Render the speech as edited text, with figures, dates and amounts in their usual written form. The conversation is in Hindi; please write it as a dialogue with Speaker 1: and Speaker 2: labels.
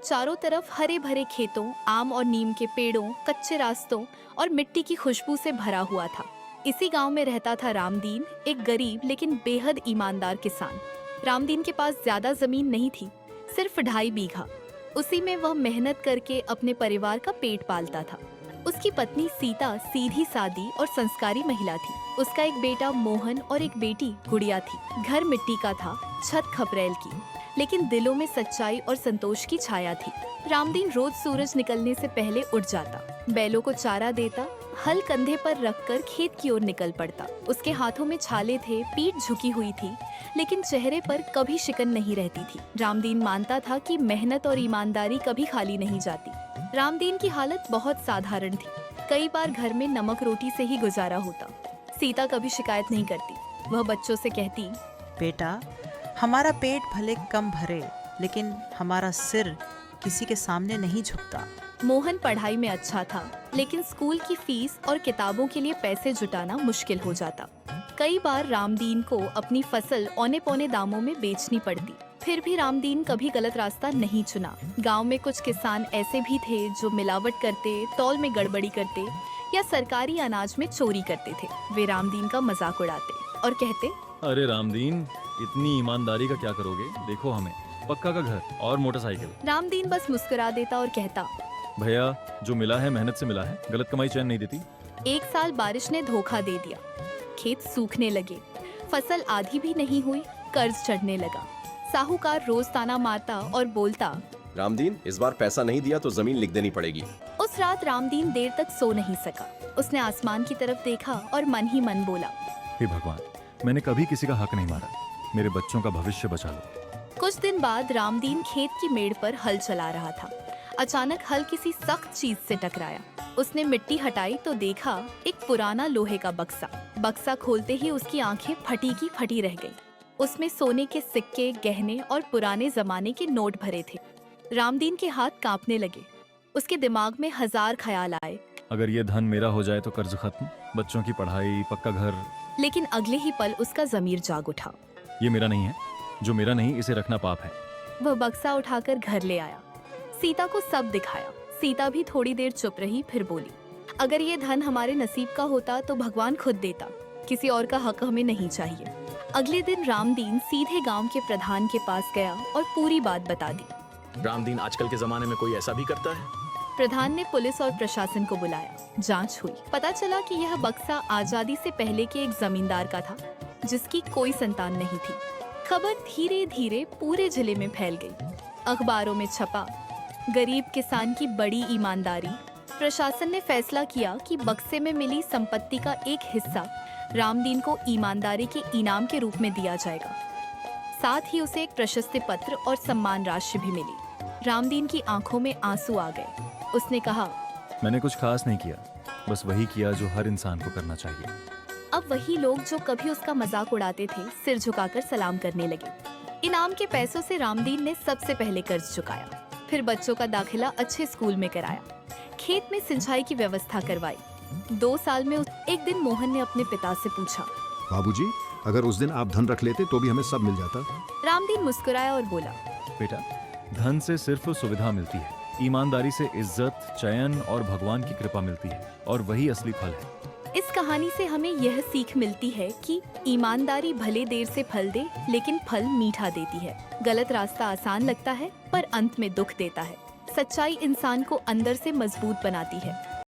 Speaker 1: चारों तरफ हरे भरे खेतों, आम और नीम के पेड़ों, कच्चे रास्तों और मिट्टी की खुशबू से भरा हुआ था। इसी गांव में रहता था रामदीन, एक गरीब लेकिन बेहद ईमानदार किसान। रामदीन के पास ज्यादा जमीन नहीं थी, सिर्फ 2.5 बीघा। उसी में वह मेहनत करके अपने परिवार का पेट पालता था। उसकी पत्नी सीता सीधी सादी और संस्कारी महिला थी। उसका एक बेटा मोहन और एक बेटी गुड़िया थी। घर मिट्टी का था, छत खपरेल की, लेकिन दिलों में सच्चाई और संतोष की छाया थी। रामदीन रोज सूरज निकलने से पहले उठ जाता, बैलों को चारा देता, हल कंधे पर रखकर खेत की ओर निकल पड़ता। उसके हाथों में छाले थे, पीठ झुकी हुई थी, लेकिन चेहरे पर कभी शिकन नहीं रहती थी। रामदीन मानता था कि मेहनत और ईमानदारी कभी खाली नहीं जाती। रामदीन की हालत बहुत साधारण थी। कई बार घर में नमक रोटी से ही गुजारा होता। सीता कभी शिकायत नहीं करती। वह बच्चों से कहती,
Speaker 2: बेटा, हमारा पेट भले कम भरे, लेकिन हमारा सिर किसी के सामने नहीं झुकता।
Speaker 1: मोहन पढ़ाई में अच्छा था, लेकिन स्कूल की फीस और किताबों के लिए पैसे जुटाना मुश्किल हो जाता। कई बार रामदीन को अपनी फसल औने पौने दामों में बेचनी पड़ती। फिर भी रामदीन कभी गलत रास्ता नहीं चुना। गांव में कुछ किसान ऐसे भी थे जो मिलावट करते, तौल में गड़बड़ी करते या सरकारी अनाज में चोरी करते थे। वे रामदीन का मजाक उड़ाते और कहते,
Speaker 3: अरे रामदीन, इतनी ईमानदारी का क्या करोगे? देखो हमें पक्का का घर और मोटरसाइकिल।
Speaker 1: रामदीन बस मुस्कुरा देता और कहता,
Speaker 3: भैया, जो मिला है मेहनत से मिला है, गलत कमाई चैन नहीं देती।
Speaker 1: एक साल बारिश ने धोखा दे दिया। खेत सूखने लगे, फसल आधी भी नहीं हुई, कर्ज चढ़ने लगा। साहूकार रोज ताना मारता और बोलता,
Speaker 4: रामदीन, इस बार पैसा नहीं दिया तो जमीन लिख देनी पड़ेगी।
Speaker 1: उस रात रामदीन देर तक सो नहीं सका। उसने आसमान की तरफ देखा और मन ही मन बोला,
Speaker 3: हे भगवान, मैंने कभी किसी का हक नहीं मारा, मेरे बच्चों का भविष्य बचा लो।
Speaker 1: कुछ दिन बाद रामदीन खेत की मेड़ पर हल चला रहा था। अचानक हल किसी सख्त चीज से टकराया। उसने मिट्टी हटाई तो देखा एक पुराना लोहे का बक्सा। बक्सा खोलते ही उसकी आंखें फटी की फटी रह गईं। उसमें सोने के सिक्के, गहने और पुराने जमाने के नोट भरे थे। रामदीन के हाथ कांपने लगे। उसके दिमाग में 1000 ख्याल आए।
Speaker 3: अगर ये धन मेरा हो जाए तो कर्ज खत्म, बच्चों की पढ़ाई, पक्का घर।
Speaker 1: लेकिन अगले ही पल उसका जमीर जाग उठा।
Speaker 3: ये मेरा नहीं है, जो मेरा नहीं इसे रखना पाप है।
Speaker 1: वह बक्सा उठाकर घर ले आया, सीता को सब दिखाया। सीता भी थोड़ी देर चुप रही, फिर बोली, अगर ये धन हमारे नसीब का होता तो भगवान खुद देता, किसी और का हक हमें नहीं चाहिए। अगले दिन रामदीन सीधे गांव के प्रधान के पास गया और पूरी बात बता दी।
Speaker 5: रामदीन, आजकल के जमाने में कोई ऐसा भी करता है?
Speaker 1: प्रधान ने पुलिस और प्रशासन को बुलाया। जांच हुई। पता चला कि यह बक्सा आजादी से पहले के एक जमींदार का था, जिसकी कोई संतान नहीं थी। खबर धीरे धीरे पूरे जिले में फैल गई। अखबारों में छपा, गरीब किसान की बड़ी ईमानदारी। प्रशासन ने फैसला किया कि बक्से में मिली संपत्ति का एक हिस्सा रामदीन को ईमानदारी के इनाम के रूप में दिया जाएगा। साथ ही उसे एक प्रशस्ति पत्र और सम्मान राशि भी मिली। रामदीन की आंखों में आंसू आ गए। उसने कहा,
Speaker 3: मैंने कुछ खास नहीं किया, बस वही किया जो हर इंसान को करना चाहिए।
Speaker 1: अब वही लोग जो कभी उसका मजाक उड़ाते थे, सिर झुकाकर सलाम करने लगे। इनाम के पैसों से रामदीन ने सबसे पहले कर्ज चुकाया, फिर बच्चों का दाखिला अच्छे स्कूल में कराया, खेत में सिंचाई की व्यवस्था करवाई। 2 साल में एक दिन मोहन ने अपने पिता से पूछा,
Speaker 6: बाबूजी, अगर उस दिन आप धन रख लेते तो भी हमें सब मिल जाता।
Speaker 1: रामदीन मुस्कुराया और बोला,
Speaker 3: बेटा, धन से सिर्फ सुविधा मिलती है, ईमानदारी से इज्जत, चयन और भगवान की कृपा मिलती है, और वही असली फल है।
Speaker 1: इस कहानी से हमें यह सीख मिलती है कि ईमानदारी भले देर से फल दे, लेकिन फल मीठा देती है। गलत रास्ता आसान लगता है, पर अंत में दुख देता है। सच्चाई इंसान को अंदर से मजबूत बनाती है।